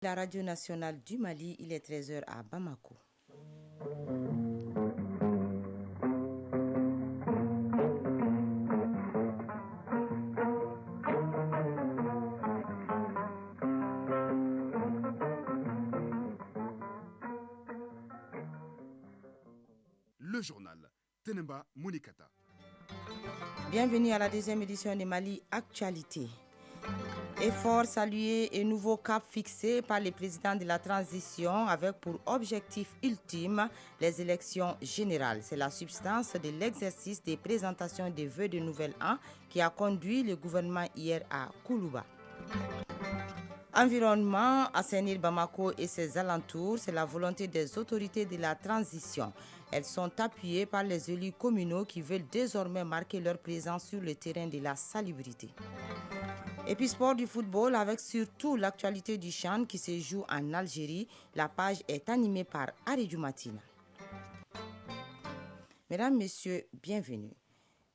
La radio nationale du Mali, il est 13 heures à Bamako. Le journal Tenemba Mounikata. Bienvenue à la deuxième édition de Mali Actualité. Effort salué et nouveau cap fixé par le président de la transition avec pour objectif ultime les élections générales. C'est la substance de l'exercice des présentations des vœux de nouvel an qui a conduit le gouvernement hier à Koulouba. Environnement, assainir Bamako et ses alentours, c'est la volonté des autorités de la transition. Elles sont appuyées par les élus communaux qui veulent désormais marquer leur présence sur le terrain de la salubrité. Et puis sport du football avec surtout l'actualité du CHAN qui se joue en Algérie. La page est animée par Aridou Matina. Mesdames, Messieurs, bienvenue.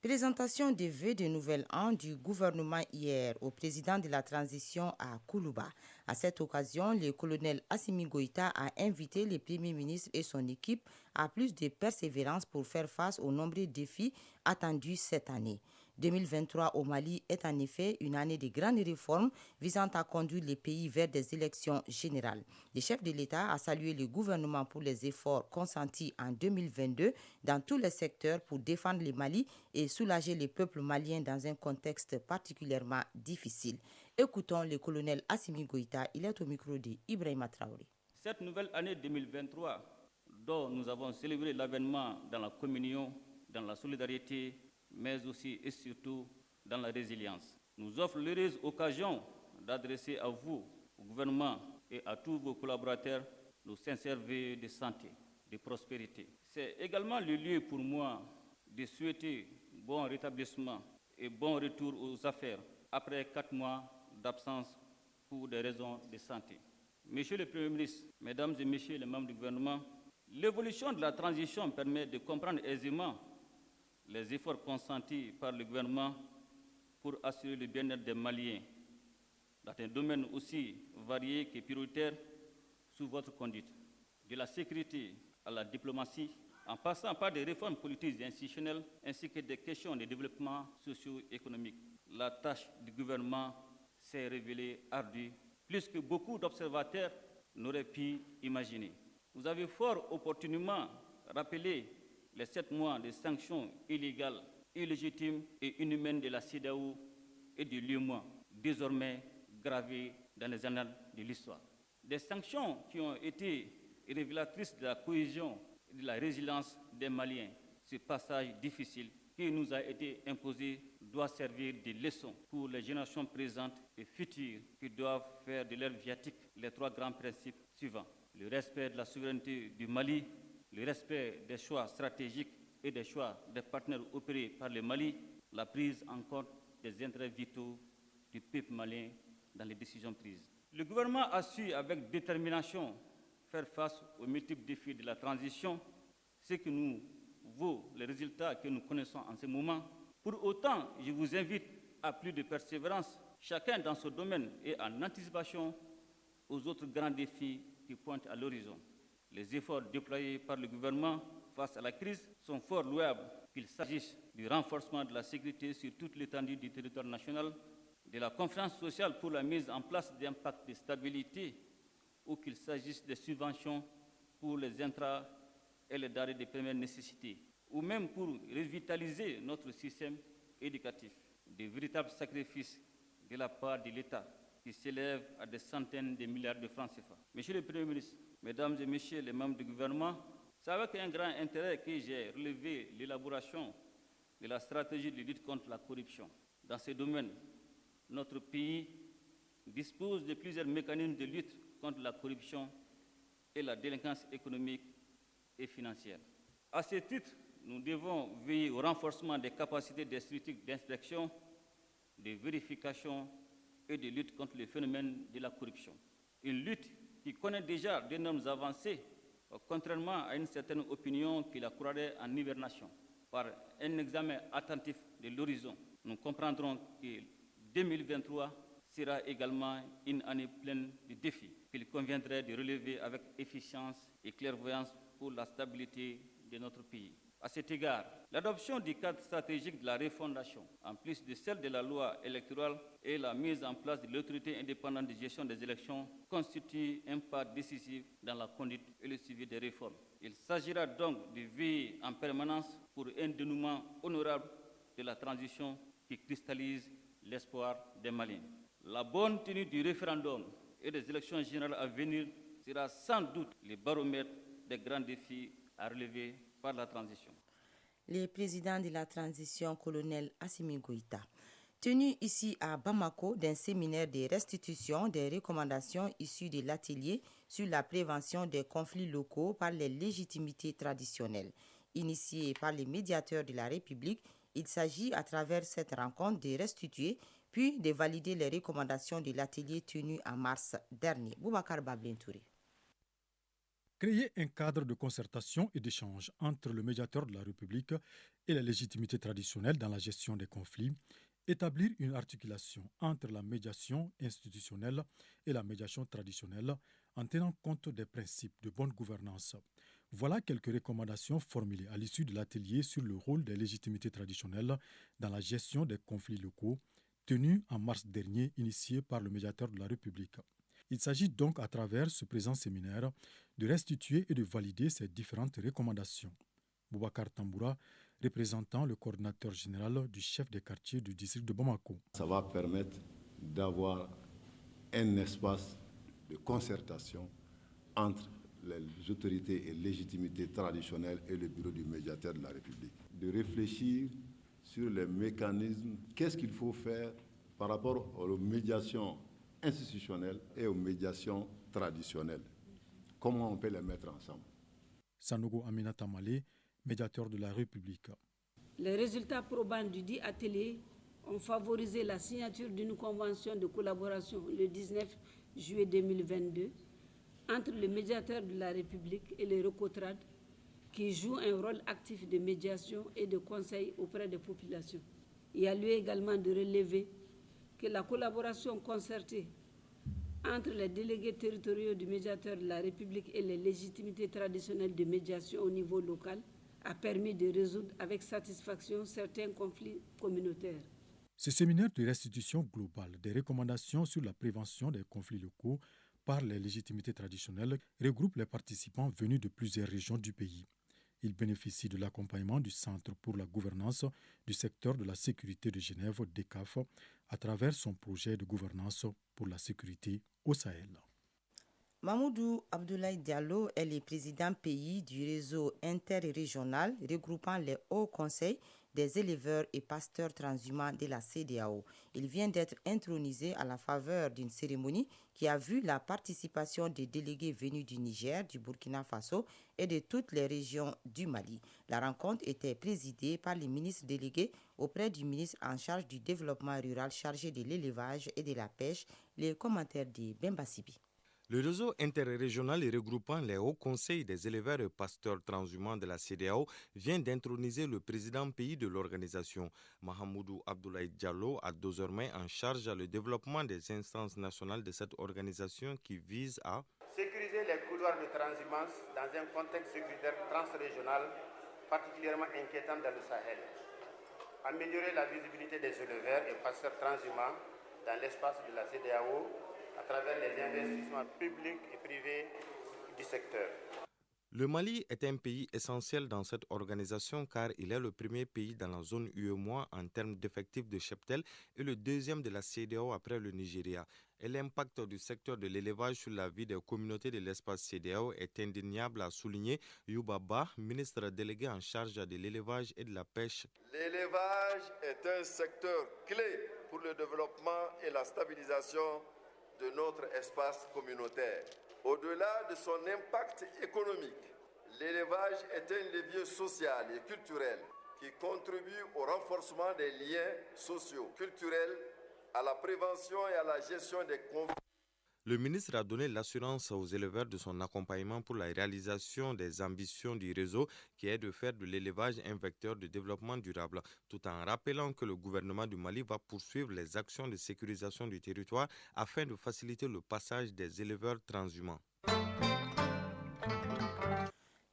Présentation des vœux de nouvel an du gouvernement hier au président de la transition à Koulouba. À cette occasion, le colonel Assimi Goïta a invité le Premier ministre et son équipe à plus de persévérance pour faire face aux nombreux défis attendus cette année. 2023 au Mali est en effet une année de grandes réformes visant à conduire le pays vers des élections générales. Le chef de l'État a salué le gouvernement pour les efforts consentis en 2022 dans tous les secteurs pour défendre le Mali et soulager le peuple malien dans un contexte particulièrement difficile. Écoutons le colonel Assimi Goïta, il est au micro de Ibrahima Traoré. Cette nouvelle année 2023, dont nous avons célébré l'avènement dans la communion, dans la solidarité, mais aussi et surtout dans la résilience, nous offre l'heureuse occasion d'adresser à vous, au gouvernement et à tous vos collaborateurs, nos sincères vœux de santé, de prospérité. C'est également le lieu pour moi de souhaiter bon rétablissement et bon retour aux affaires après 4 mois d'absence pour des raisons de santé. Monsieur le Premier ministre, Mesdames et Messieurs les membres du gouvernement, l'évolution de la transition permet de comprendre aisément les efforts consentis par le gouvernement pour assurer le bien-être des Maliens dans un domaine aussi varié que prioritaire sous votre conduite. De la sécurité à la diplomatie, en passant par des réformes politiques et institutionnelles ainsi que des questions de développement socio-économique. La tâche du gouvernement s'est révélée ardue, plus que beaucoup d'observateurs n'auraient pu imaginer. Vous avez fort opportunément rappelé les 7 mois de sanctions illégales, illégitimes et inhumaines de la CEDEAO et du l'UEMOA, désormais gravées dans les annales de l'histoire. Des sanctions qui ont été révélatrices de la cohésion et de la résilience des Maliens. Ce passage difficile qui nous a été imposé doit servir de leçon pour les générations présentes et futures qui doivent faire de leur viatique les 3 grands principes suivants. Le respect de la souveraineté du Mali, le respect des choix stratégiques et des choix des partenaires opérés par le Mali, la prise en compte des intérêts vitaux du peuple malien dans les décisions prises. Le gouvernement a su avec détermination faire face aux multiples défis de la transition, ce qui nous vaut les résultats que nous connaissons en ce moment. Pour autant, je vous invite à plus de persévérance, chacun dans son domaine et en anticipation aux autres grands défis qui pointent à l'horizon. Les efforts déployés par le gouvernement face à la crise sont fort louables, qu'il s'agisse du renforcement de la sécurité sur toute l'étendue du territoire national, de la confiance sociale pour la mise en place d'un pacte de stabilité ou qu'il s'agisse des subventions pour les intrants et les denrées de première nécessité, ou même pour revitaliser notre système éducatif. De véritables sacrifices de la part de l'État qui s'élèvent à des centaines de milliards de francs CFA. Monsieur le Premier ministre, Mesdames et Messieurs les membres du gouvernement, c'est avec un grand intérêt que j'ai relevé l'élaboration de la stratégie de lutte contre la corruption. Dans ce domaine, notre pays dispose de plusieurs mécanismes de lutte contre la corruption et la délinquance économique et financière. À ce titre, nous devons veiller au renforcement des capacités des structures d'inspection, de vérification et de lutte contre le phénomène de la corruption. Une lutte qui connaît déjà d'énormes avancées, contrairement à une certaine opinion qui la croirait en hibernation. Par un examen attentif de l'horizon, nous comprendrons que 2023 sera également une année pleine de défis. qu'il conviendrait de relever avec efficience et clairvoyance pour la stabilité de notre pays. À cet égard, l'adoption du cadre stratégique de la refondation, en plus de celle de la loi électorale et la mise en place de l'autorité indépendante de gestion des élections, constitue un pas décisif dans la conduite et le suivi des réformes. Il s'agira donc de veiller en permanence pour un dénouement honorable de la transition qui cristallise l'espoir des Maliens. La bonne tenue du référendum et des élections générales à venir sera sans doute le baromètre des grands défis à relever par la transition. Le président de la transition, colonel Assimi Goïta, tenu ici à Bamako d'un séminaire de restitution des recommandations issues de l'atelier sur la prévention des conflits locaux par les légitimités traditionnelles. Initié par les médiateurs de la République, il s'agit à travers cette rencontre de restituer puis de valider les recommandations de l'atelier tenu en mars dernier. Boubacar Bablentouré. Créer un cadre de concertation et d'échange entre le médiateur de la République et la légitimité traditionnelle dans la gestion des conflits, établir une articulation entre la médiation institutionnelle et la médiation traditionnelle en tenant compte des principes de bonne gouvernance. Voilà quelques recommandations formulées à l'issue de l'atelier sur le rôle des légitimités traditionnelles dans la gestion des conflits locaux, tenu en mars dernier, initié par le médiateur de la République. Il s'agit donc, à travers ce présent séminaire, de restituer et de valider ces différentes recommandations. Boubacar Tamboura, représentant le coordinateur général du chef des quartiers du district de Bamako. Ça va permettre d'avoir un espace de concertation entre les autorités et légitimités traditionnelles et le bureau du médiateur de la République. De réfléchir sur les mécanismes, qu'est-ce qu'il faut faire par rapport aux médiations institutionnelles et aux médiations traditionnelles. Comment on peut les mettre ensemble? Sanogo Aminata Malé, médiateur de la République. Les résultats probants du dit atelier ont favorisé la signature d'une convention de collaboration le 19 juillet 2022 entre le médiateur de la République et les Recotrades qui jouent un rôle actif de médiation et de conseil auprès des populations. Il y a lieu également de relever que la collaboration concertée entre les délégués territoriaux du médiateur de la République et les légitimités traditionnelles de médiation au niveau local a permis de résoudre avec satisfaction certains conflits communautaires. Ce séminaire de restitution globale des recommandations sur la prévention des conflits locaux par les légitimités traditionnelles regroupe les participants venus de plusieurs régions du pays. Il bénéficie de l'accompagnement du Centre pour la gouvernance du secteur de la sécurité de Genève, DECAF, à travers son projet de gouvernance pour la sécurité au Sahel. Mamoudou Abdoulaye Diallo est le président pays du réseau interrégional regroupant les hauts conseils des éleveurs et pasteurs transhumants de la CEDEAO. Il vient d'être intronisé à la faveur d'une cérémonie qui a vu la participation des délégués venus du Niger, du Burkina Faso et de toutes les régions du Mali. La rencontre était présidée par les ministres délégués auprès du ministre en charge du développement rural chargé de l'élevage et de la pêche. Les commentaires de Bemba Sibi. Le réseau interrégional regroupant les hauts conseils des éleveurs et pasteurs transhumants de la CEDEAO vient d'introniser le président pays de l'organisation. Mahamoudou Abdoulaye Diallo a désormais en charge le développement des instances nationales de cette organisation qui vise à sécuriser les couloirs de transhumance dans un contexte sécuritaire transrégional particulièrement inquiétant dans le Sahel, améliorer la visibilité des éleveurs et pasteurs transhumants dans l'espace de la CEDEAO à travers les investissements publics et privés du secteur. Le Mali est un pays essentiel dans cette organisation car il est le premier pays dans la zone UEMOA en termes d'effectifs de cheptel et le deuxième de la CEDEAO après le Nigeria. Et l'impact du secteur de l'élevage sur la vie des communautés de l'espace CEDEAO est indéniable, a souligné Youba Ba, ministre délégué en charge de l'élevage et de la pêche. L'élevage est un secteur clé pour le développement et la stabilisation de notre espace communautaire. Au-delà de son impact économique, l'élevage est un levier social et culturel qui contribue au renforcement des liens sociaux, culturels, à la prévention et à la gestion des conflits. Le ministre a donné l'assurance aux éleveurs de son accompagnement pour la réalisation des ambitions du réseau qui est de faire de l'élevage un vecteur de développement durable, tout en rappelant que le gouvernement du Mali va poursuivre les actions de sécurisation du territoire afin de faciliter le passage des éleveurs transhumants.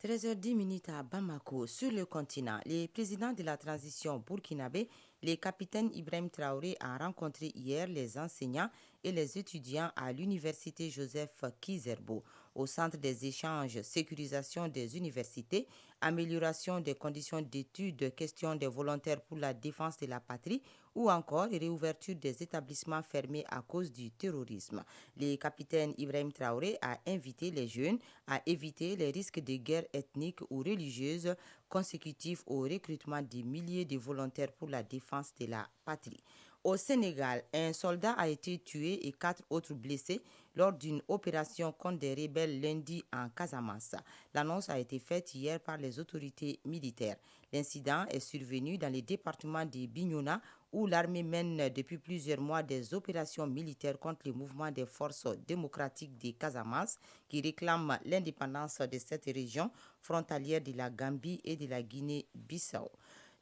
13h10 à Bamako, sur le continent. Le président de la transition burkinabé, le capitaine Ibrahim Traoré, a rencontré hier les enseignants et les étudiants à l'université Joseph Kizerbo, au centre des échanges, sécurisation des universités, amélioration des conditions d'études, question des volontaires pour la défense de la patrie ou encore réouverture des établissements fermés à cause du terrorisme. Le capitaine Ibrahim Traoré a invité les jeunes à éviter les risques de guerre ethnique ou religieuse consécutifs au recrutement des milliers de volontaires pour la défense de la patrie. Au Sénégal, un soldat a été tué et 4 autres blessés lors d'une opération contre des rebelles lundi en Casamance. L'annonce a été faite hier par les autorités militaires. L'incident est survenu dans le département de Bignona où l'armée mène depuis plusieurs mois des opérations militaires contre le mouvement des forces démocratiques de Casamance qui réclament l'indépendance de cette région frontalière de la Gambie et de la Guinée-Bissau.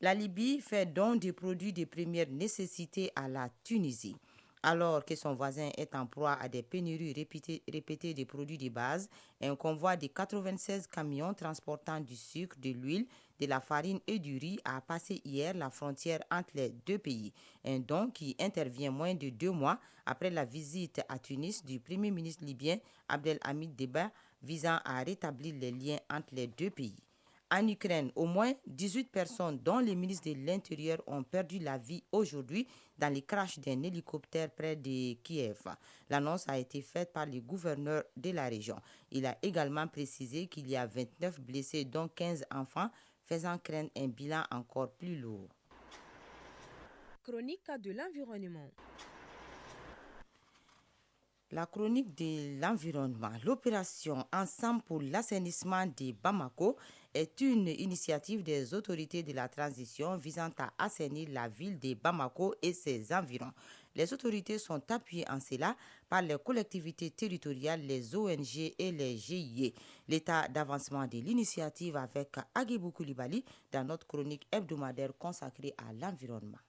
La Libye fait don de produits de première nécessité à la Tunisie. Alors que son voisin est en proie à des pénuries répétées de produits de base, un convoi de 96 camions transportant du sucre, de l'huile, de la farine et du riz a passé hier la frontière entre les deux pays. Un don qui intervient moins de 2 mois après la visite à Tunis du Premier ministre libyen Abdelhamid Debba visant à rétablir les liens entre les deux pays. En Ukraine, au moins 18 personnes, dont les ministres de l'Intérieur, ont perdu la vie aujourd'hui dans le crash d'un hélicoptère près de Kiev. L'annonce a été faite par le gouverneur de la région. Il a également précisé qu'il y a 29 blessés, dont 15 enfants, faisant craindre un bilan encore plus lourd. Chronique de l'environnement. La chronique de l'environnement. L'opération Ensemble pour l'assainissement de Bamako est une initiative des autorités de la transition visant à assainir la ville de Bamako et ses environs. Les autorités sont appuyées en cela par les collectivités territoriales, les ONG et les GIE. L'état d'avancement de l'initiative avec Agibou Koulibaly dans notre chronique hebdomadaire consacrée à l'environnement.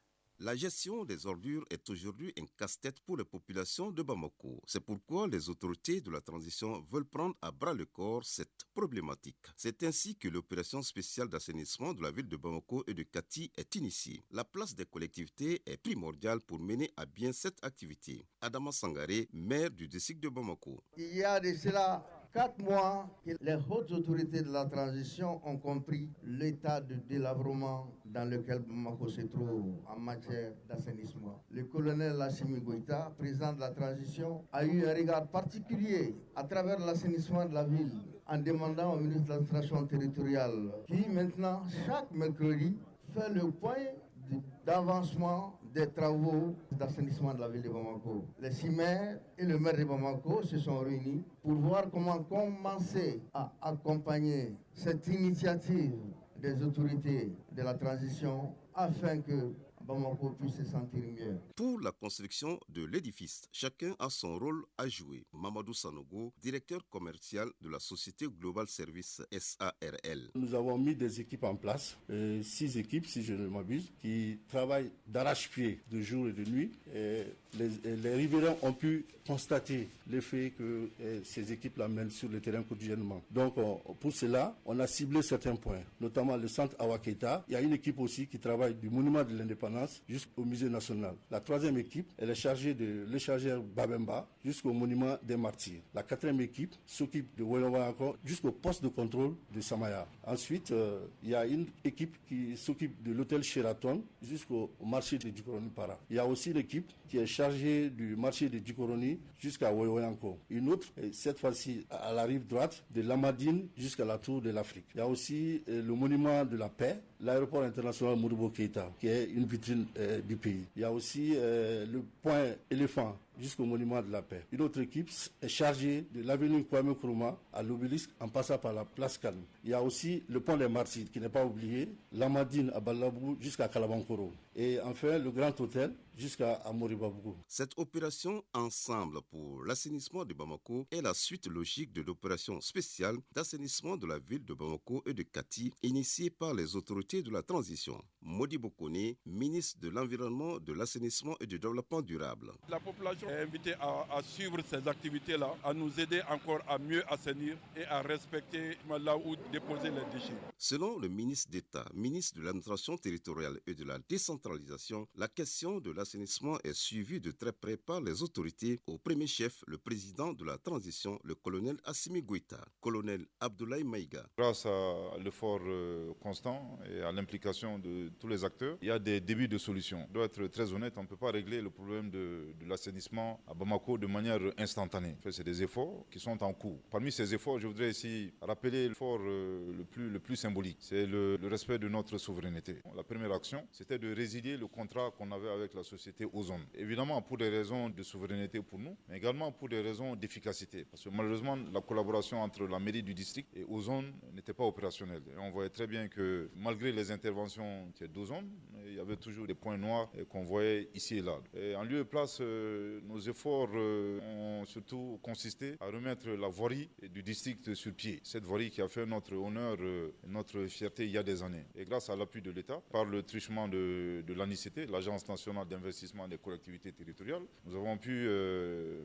La gestion des ordures est aujourd'hui un casse-tête pour les populations de Bamako. C'est pourquoi les autorités de la transition veulent prendre à bras le corps cette problématique. C'est ainsi que l'opération spéciale d'assainissement de la ville de Bamako et de Kati est initiée. La place des collectivités est primordiale pour mener à bien cette activité. Adama Sangaré, maire du district de Bamako. Il y a de cela 4 mois que les hautes autorités de la transition ont compris l'état de délabrement dans lequel Bamako se trouve en matière d'assainissement. Le colonel Assimi Goïta, président de la transition, a eu un regard particulier à travers l'assainissement de la ville en demandant au ministre de l'administration territoriale qui maintenant, chaque mercredi, fait le point d'avancement des travaux d'assainissement de la ville de Bamako. Les 6 maires et le maire de Bamako se sont réunis pour voir comment commencer à accompagner cette initiative des autorités de la transition afin que Bamako puisse se sentir mieux. Pour la construction de l'édifice, chacun a son rôle à jouer. Mamadou Sanogo, directeur commercial de la société Global Service SARL. Nous avons mis des équipes en place, 6 équipes si je ne m'abuse, qui travaillent d'arrache-pied de jour et de nuit. Et les riverains ont pu constater l'effet que ces équipes l'amènent sur le terrain quotidiennement. Donc pour cela, on a ciblé certains points, notamment le centre Awaketa. Il y a une équipe aussi qui travaille du monument de l'indépendance jusqu'au musée national. La 3e équipe, elle est chargée de l'échangeur Babemba jusqu'au monument des martyrs. La 4e équipe s'occupe de Woyonwayako jusqu'au poste de contrôle de Samaya. Ensuite, il y a une équipe qui s'occupe de l'hôtel Sheraton jusqu'au marché de Djikoroni-Para. Il y a aussi l'équipe qui est chargée du marché de Djikoroni jusqu'à Woyonwayako. Une autre, cette fois-ci à la rive droite, de Lamadine jusqu'à la Tour de l'Afrique. Il y a aussi le monument de la paix, l'aéroport international Modibo Keïta, qui est une vitrine du pays. Il y a aussi le point éléphant jusqu'au monument de la paix. Une autre équipe est chargée de l'avenue Kwame Nkrumah à l'Obélisque en passant par la place Calme. Il y a aussi le pont des Martyrs qui n'est pas oublié, l'Amadine à Balabou jusqu'à Kalabankoro. Et enfin le Grand Hôtel jusqu'à Amoribabou. Cette opération Ensemble pour l'assainissement de Bamako est la suite logique de l'opération spéciale d'assainissement de la ville de Bamako et de Kati, initiée par les autorités de la transition. Modibo Kone, ministre de l'Environnement, de l'Assainissement et du Développement durable. La population est invitée à suivre ces activités-là, à nous aider encore à mieux assainir et à respecter là où déposer les déchets. Selon le ministre d'État, ministre de l'Administration territoriale et de la décentralisation, la question de l'assainissement est suivie de très près par les autorités, au premier chef, le président de la transition, le colonel Assimi Goïta, colonel Abdoulaye Maïga. Grâce à l'effort constant et à l'implication de tous les acteurs, il y a des débuts de solutions. Je dois être très honnête, on ne peut pas régler le problème de l'assainissement à Bamako de manière instantanée. C'est des efforts qui sont en cours. Parmi ces efforts, je voudrais ici rappeler l'effort le plus symbolique. C'est le respect de notre souveraineté. La première action, c'était de résilier le contrat qu'on avait avec la société Ozone. Évidemment, pour des raisons de souveraineté pour nous, mais également pour des raisons d'efficacité. Parce que malheureusement, la collaboration entre la mairie du district et Ozone n'était pas opérationnelle. Et on voyait très bien que malgré les interventions d'Ozone, il y avait toujours des points noirs qu'on voyait ici et là. Et en lieu et place, nos efforts ont surtout consisté à remettre la voirie du district sur pied. Cette voirie qui a fait notre honneur, notre fierté il y a des années. Et grâce à l'appui de l'État, par le truchement de l'ANICT, l'Agence nationale d'investissement des collectivités territoriales, nous avons pu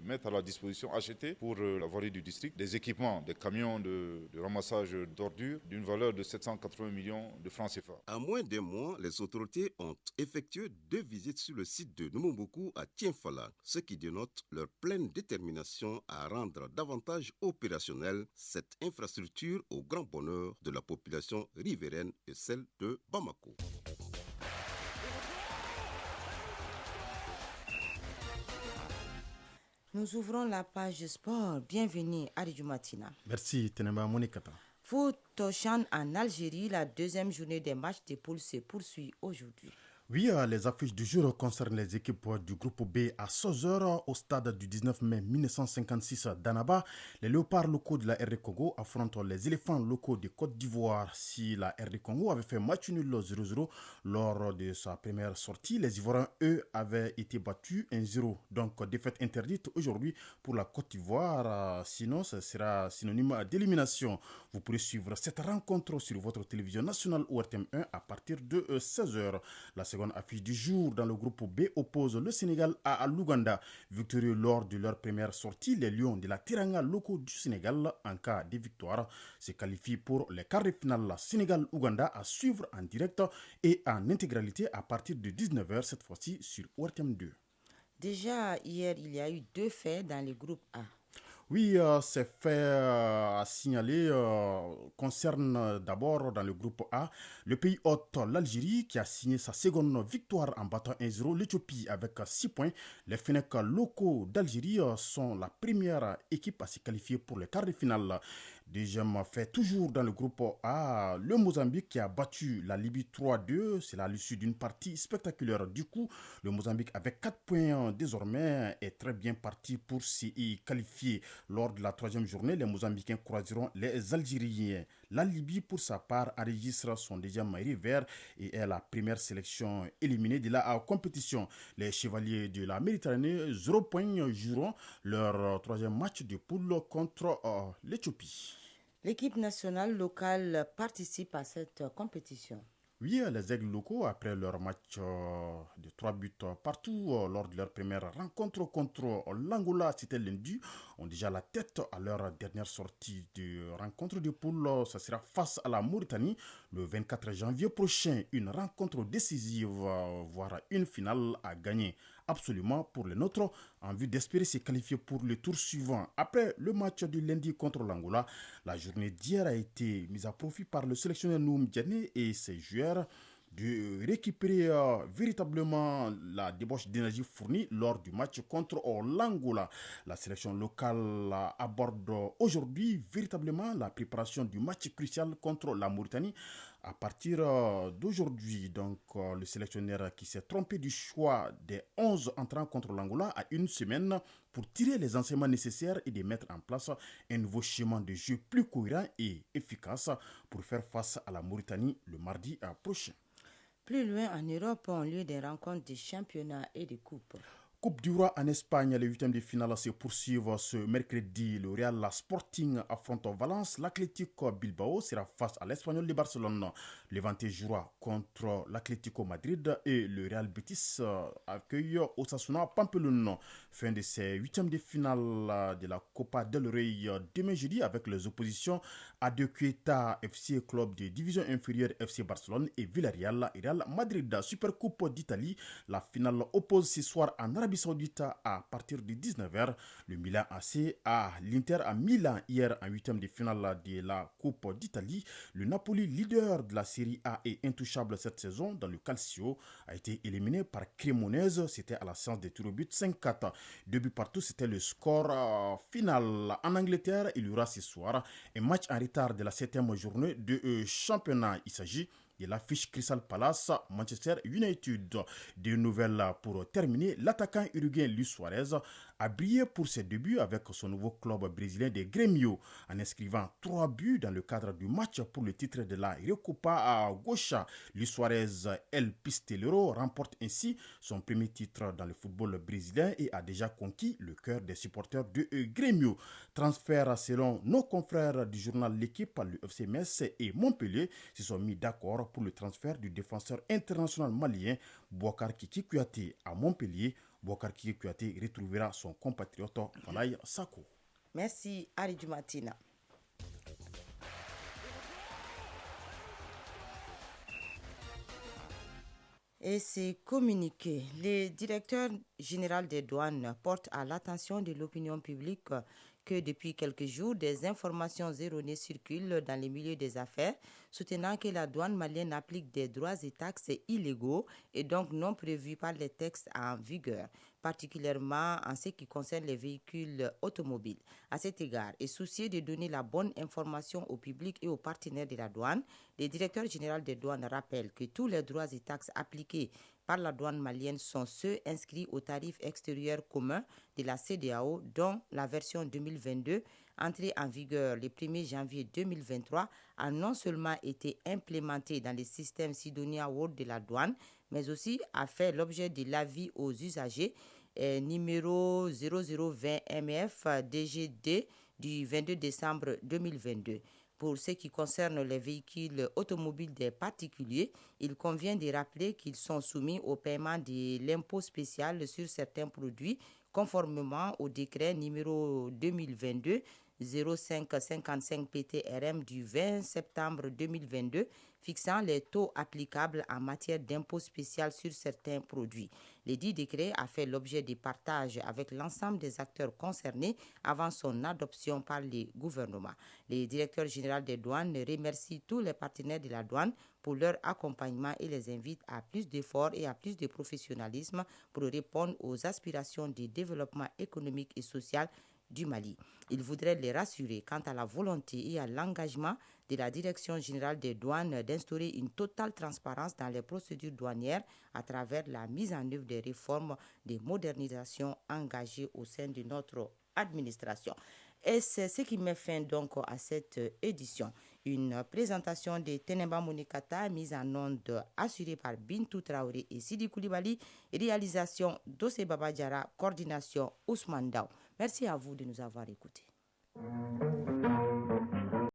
mettre à la disposition, acheter pour la voirie du district, des équipements, des camions de ramassage d'ordures d'une valeur de 780 millions de francs CFA. À moins d'un mois, les autorités ont effectué 2 visites sur le site de Numumboku à Tienfala, ce qui dénote leur pleine détermination à rendre davantage opérationnelle cette infrastructure au grand bonheur de la population riveraine et celle de Bamako. Nous ouvrons la page sport. Bienvenue, Aridou Matina. Merci, Tenema Monikata. Foot Chan en Algérie, la deuxième journée des matchs de poule se poursuit aujourd'hui. Oui, les affiches du jour concernent les équipes du groupe B à 16h au stade du 19 mai 1956 d'Annaba. Les léopards locaux de la RD Congo affrontent les éléphants locaux de Côte d'Ivoire. Si la RD Congo avait fait match nul 0-0 lors de sa première sortie, les Ivoiriens, eux, avaient été battus 1-0. Donc, défaite interdite aujourd'hui pour la Côte d'Ivoire. Sinon, ce sera synonyme d'élimination. Vous pourrez suivre cette rencontre sur votre télévision nationale ORTM1 à partir de 16h. La seconde affiche du jour dans le groupe B oppose le Sénégal à l'Ouganda. Victorieux lors de leur première sortie, les Lions de la Teranga locaux du Sénégal, en cas de victoire, se qualifient pour les quarts de finale Sénégal-Ouganda à suivre en direct et en intégralité à partir de 19h, cette fois-ci sur ORTM2. Déjà, hier, il y a eu 2 faits dans le groupe A. Oui, ces faits à signaler concernent d'abord dans le groupe A le pays hôte, l'Algérie, qui a signé sa seconde victoire en battant 1-0 l'Éthiopie avec 6 points. Les Fennecs locaux d'Algérie sont la première équipe à se qualifier pour les quarts de finale. Deuxième fait, toujours dans le groupe A, le Mozambique qui a battu la Libye 3-2. C'est à l'issue d'une partie spectaculaire. Du coup, le Mozambique avec 4 points désormais est très bien parti pour s'y qualifier. Lors de la 3e journée, les Mozambicains croiseront les Algériens. La Libye, pour sa part, enregistre son deuxième revers et est la première sélection éliminée de la compétition. Les Chevaliers de la Méditerranée, 0 points, joueront leur 3e match de poule contre l'Éthiopie. L'équipe nationale locale participe à cette compétition. Oui, les aigles locaux, après leur match de 3 buts partout lors de leur première rencontre contre l'Angola, c'était lundi, ont déjà la tête à leur dernière sortie de rencontre de poule. Ça sera face à la Mauritanie le 24 janvier prochain. Une rencontre décisive, voire une finale à gagner absolument pour les nôtres en vue d'espérer se qualifier pour le tour suivant. Après le match du lundi contre l'Angola, la journée d'hier a été mise à profit par le sélectionneur Noum Diané et ses joueurs de récupérer véritablement la débauche d'énergie fournie lors du match contre l'Angola. La sélection locale aborde aujourd'hui véritablement la préparation du match crucial contre la Mauritanie à partir d'aujourd'hui. Donc le sélectionneur qui s'est trompé du choix des 11 entrants contre l'Angola a une semaine pour tirer les enseignements nécessaires et de mettre en place un nouveau schéma de jeu plus cohérent et efficace pour faire face à la Mauritanie le mardi prochain. Plus loin en Europe ont lieu des rencontres de championnats et de coupes. Coupe du Roi en Espagne, les huitièmes de finale se poursuivent ce mercredi. Le Real Sporting affronte Valence. L'Atlético Bilbao sera face à l'Espagnol de Barcelone. Levante jouera contre l'Atlético Madrid et le Real Betis accueille Osasuna Pampelune. Fin de ces huitièmes de finale de la Copa del Rey demain jeudi avec les oppositions Adequeta FC club de division inférieure FC Barcelone et Villarreal Real Madrid. Supercoupe d'Italie, la finale oppose ce soir en Arabie Saoudite à partir de 19h. Le Milan AC à l'Inter à Milan hier en huitième de finale de la Coupe d'Italie. Le Napoli, leader de la Série A et intouchable cette saison dans le Calcio, a été éliminé par Cremonese. C'était à la séance des tirs au but 5-4. 2 buts partout, c'était le score final. En Angleterre, il y aura ce soir un match en retard de la 7e journée de championnat. Il s'agit de l'affiche Crystal Palace Manchester United. Des nouvelles pour terminer, l'attaquant uruguayen Luis Suarez a brillé pour ses débuts avec son nouveau club brésilien de Grêmio en inscrivant 3 buts dans le cadre du match pour le titre de la Recopa à Gocha. Luis Suarez El Pistolero remporte ainsi son premier titre dans le football brésilien et a déjà conquis le cœur des supporters de Grêmio. Transfert selon nos confrères du journal L'Équipe, le FC Metz et Montpellier se sont mis d'accord pour le transfert du défenseur international malien Boubacar Kiki Kouyaté à Montpellier. Boubacar Kiki Kouyaté retrouvera son compatriote Falaye Sako. Merci Ari Dumatina. Et c'est communiqué. Le directeur général des douanes porte à l'attention de l'opinion publique que depuis quelques jours, des informations erronées circulent dans les milieux des affaires, soutenant que la douane malienne applique des droits et taxes illégaux et donc non prévus par les textes en vigueur, particulièrement en ce qui concerne les véhicules automobiles. À cet égard, et soucieux de donner la bonne information au public et aux partenaires de la douane, le directeur général des douanes rappelle que tous les droits et taxes appliqués par la douane malienne sont ceux inscrits au tarif extérieur commun de la CEDEAO, dont la version 2022, entrée en vigueur le 1er janvier 2023, a non seulement été implémentée dans les systèmes Sidonia World de la douane, mais aussi a fait l'objet de l'avis aux usagers numéro 0020 MF DGD du 22 décembre 2022. Pour ce qui concerne les véhicules automobiles des particuliers, il convient de rappeler qu'ils sont soumis au paiement de l'impôt spécial sur certains produits conformément au décret numéro 2022 0555 PTRM du 20 septembre 2022 fixant les taux applicables en matière d'impôt spécial sur certains produits. Le dit décret a fait l'objet de partages avec l'ensemble des acteurs concernés avant son adoption par le gouvernement. Le directeur général des douanes remercie tous les partenaires de la douane pour leur accompagnement et les invite à plus d'efforts et à plus de professionnalisme pour répondre aux aspirations de développement économique et social du Mali. Il voudrait les rassurer quant à la volonté et à l'engagement de la Direction générale des douanes d'instaurer une totale transparence dans les procédures douanières à travers la mise en œuvre des réformes de modernisation engagées au sein de notre administration. Et c'est ce qui met fin donc à cette édition. Une présentation de Tenemba Monikata mise en onde assurée par Bintou Traoré et Sidi Koulibaly, réalisation Dossé Baba Diarra, coordination Ousmane Daou. Merci à vous de nous avoir écoutés.